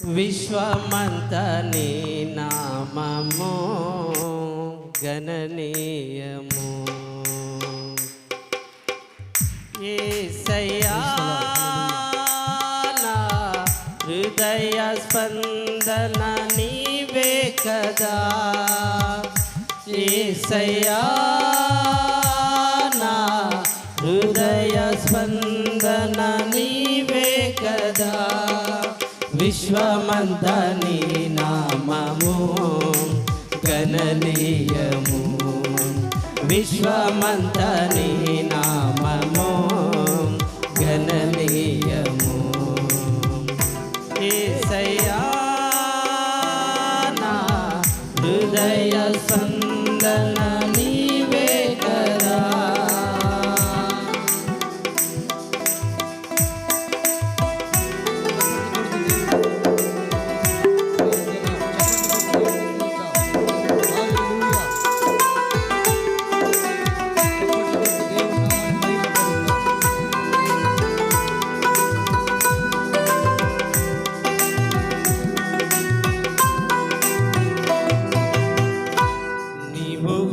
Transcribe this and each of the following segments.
విశ్వమంత నీ నామము గణనీయము. యేసయ్యా నా హృదయ స్పందన నీవే కదా. యేసయ్యా నా హృదయ స్పందన నీవే కదా. విశ్వమంత నీ నామము గణనీయము. విశ్వమంత నీ నామము గణనీయము. యేసయ్యా నా హృదయ స్పందన నీవే కదా.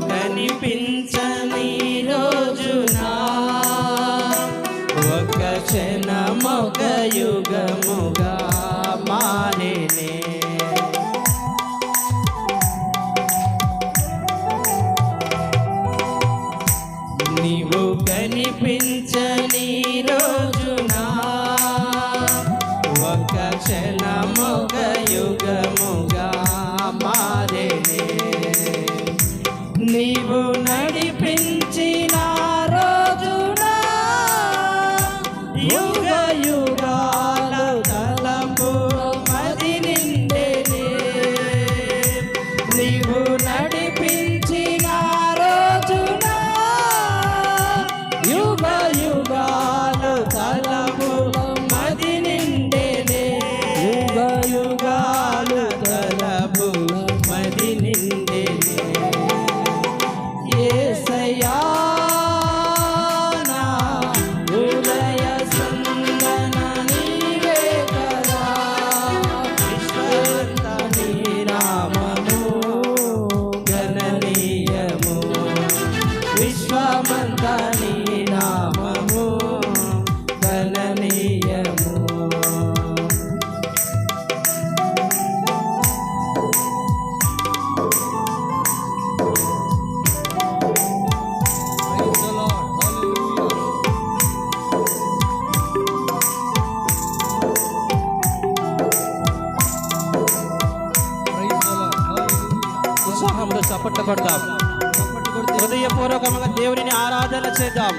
కనిపించని రోజున ఒక క్షణమొక యుగముగా మారేనే. నీవు కనిపించని రోజున ఒక క్షణమొక యుగముగా మారేనే. నీవు నడిపించిన రోజున యుగ యుగాల తలపు మది నిండెనే. నీవు నడిపించిన రోజున యుగ యుగాల తలపు మది నిండెనే. యుగ యుగాలు తలపు మది నిండెనే. యేసయ్యా నా హృదయ స్పందన నీవే కదా. విశ్వమంత నీ నామము గణనీయము. విశ్వమంత నీ నామము గణనీయము. ఉత్సాహంతో చప్పట్లు కొడదాం. హృదయపూర్వకంగా దేవుని ఆరాధన చేద్దాం.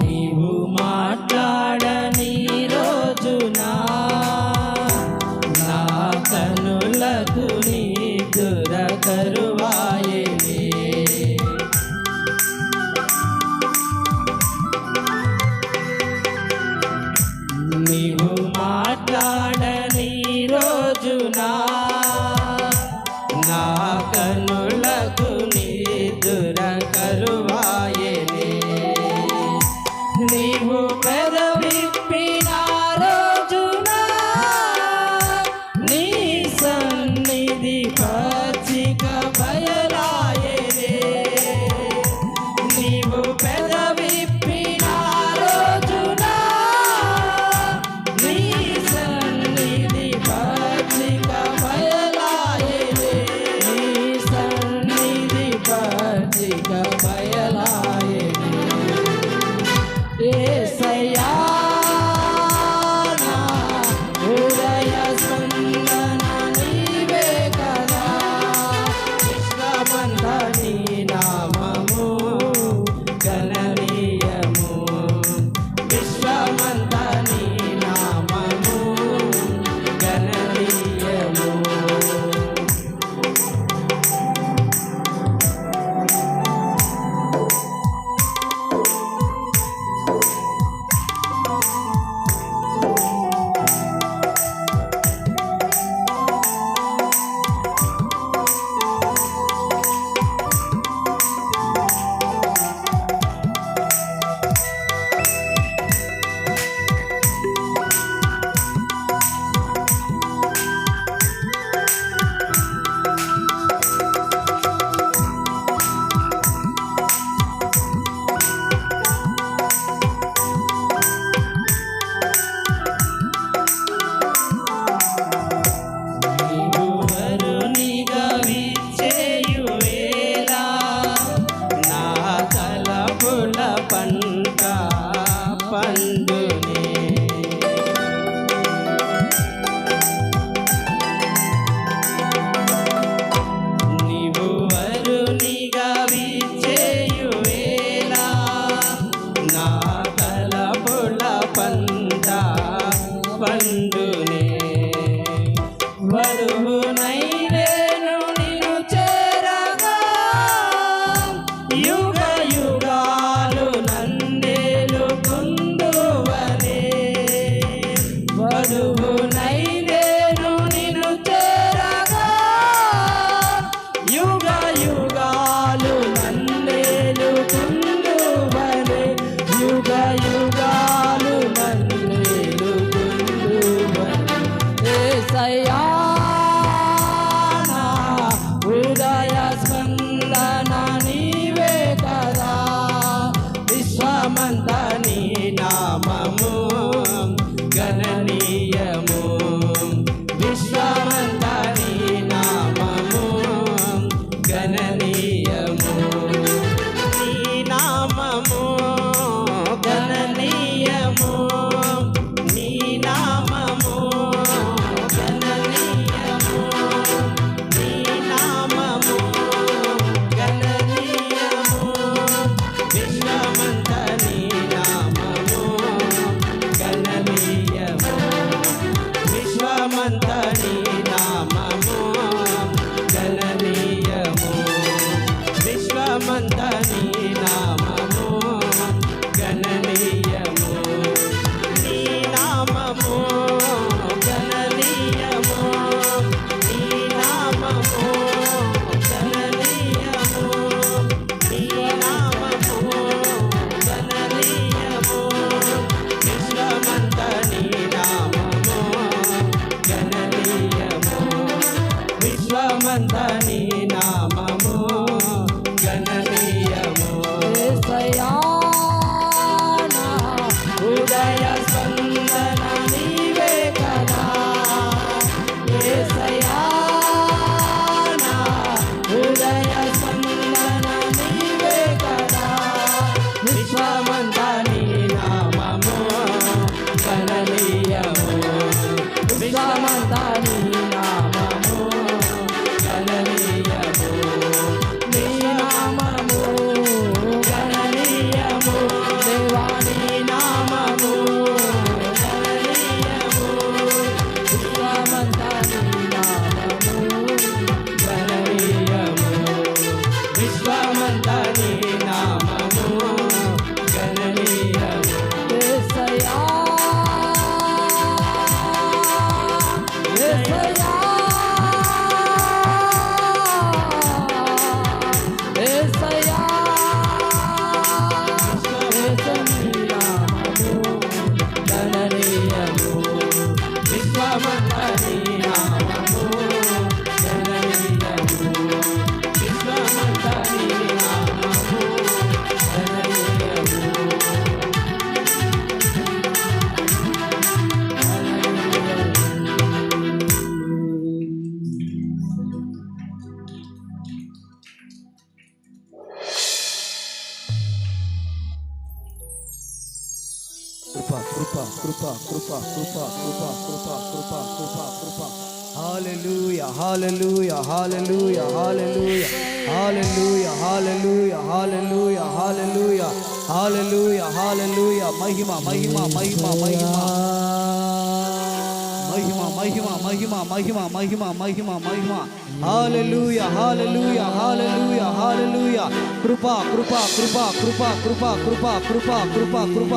నీవు మాట్లాడని రోజున నా కనులకు నీ కరువాయనే. నీవు మాట్లాడని రోజున నా కనులకు నీ కరువాయనే. నీవు పెదవిప్పిన రోజున నీ సన్నిధి పచ్చిక బయలాయనే. నీవు పెదవిప్పిన రోజున నీ సన్నిధి పచ్చిక వధువునై నేను నిన్ను చేరగా యుగ యుగాలు నన్నేలుకుందువనే వధువునై నేను నిన్ను చేరగా యుగ యుగాలు నన్నేలుకుందువనే యుగ యుగాలు నన్నేలుకుందువనే యేసయ్యా నా హృదయ స్పందన నీవే కదా విశ్వమంత నీ నామము గణనీయము విశ్వమంత నీ నామము గణనీయము నీ నామము గణనీయము నీ నామము గణనీయము నీ నామము గణనీయము విశ్వమంత నీ నామము గణనీయము విశ్వమంత నీ నామము గణనీయము విశ్వమంత నీ నామము గణనీయము నీ నామము గణనీయము నీ నామము గణనీయము నీ నామము గణనీయము విశ్వమంత నీ నామము గణనీయము విశ్వమంత నీ నామము గణనీయము యేసయ్యా నా హృదయ స్పందన నీవే కదా యేసయ్యా నా హృదయ స్పందన నీవే కదా విశ్వమంత నీ నామము గణనీయము విశ్వమంత నీ నామము గణనీయము నీ నామము గణనీయము దేవా నీ నామము గణనీయము విశ్వమంత నీ నామము గణనీయము విశ్వమంత నీ నామము గణనీయము యేసయ్యా యేసయ్యా యేసయ్యా యేసయ్యా నామము గణనీయము విశ్వమంత నీ నామము గణనీయము విశ్వమంత నీ నామము గణనీయము కృప కృప కృప కృప కృప కృప కృప కృప కృప హల్లెలూయా హల్లెలూయా హల్లెలూయా హల్లెలూయా హల్లెలూయా హల్లెలూయా హల్లెలూయా హల్లెలూయా హల్లెలూయా హల్లెలూయా మహిమ మహిమ మహిమ మహిమ మహిమ మహిమ మహిమ మహిమ మహిమ మహిమ హల్లెలూయా హల్లెలూయా హల్లెలూయా హల్లెలూయా కృప కృప కృప కృప కృప కృప కృప కృప కృప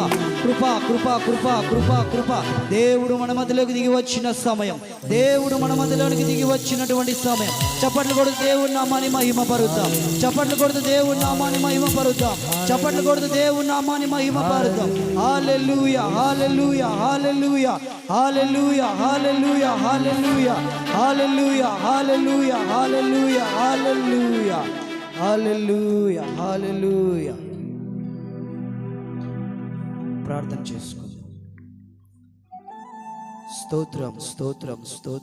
కృప కృప కృప కృప కృప దేవుడు మన మధ్యలోకి దిగి వచ్చిన సమయం దేవుడు మన మధ్యలోకి దిగి వచ్చినటువంటి సమయం చప్పట్లు కొడుతూ దేవుడి నామాన్ని మహిమ పరుద్దాం చప్పట్లు కొడుతూ దేవుడి నామాన్ని మహిమ పరుద్దాం చప్పట్లు కొడుతూ దేవుడి నామాన్ని మహిమ పరుద్దాం హల్లెలూయా హల్లెలూయా హల్లెలూయా హల్లెలూయా హల్లెలూయా హల్లెలూయా హల్లెలూయా హల్లెలూయా హల్లెలూయా హల్లెలూయా హల్లెలూయా హల్లెలూయా ప్రార్థన చేసుకుందాం స్తోత్రం స్తోత్రం స్తోత్రం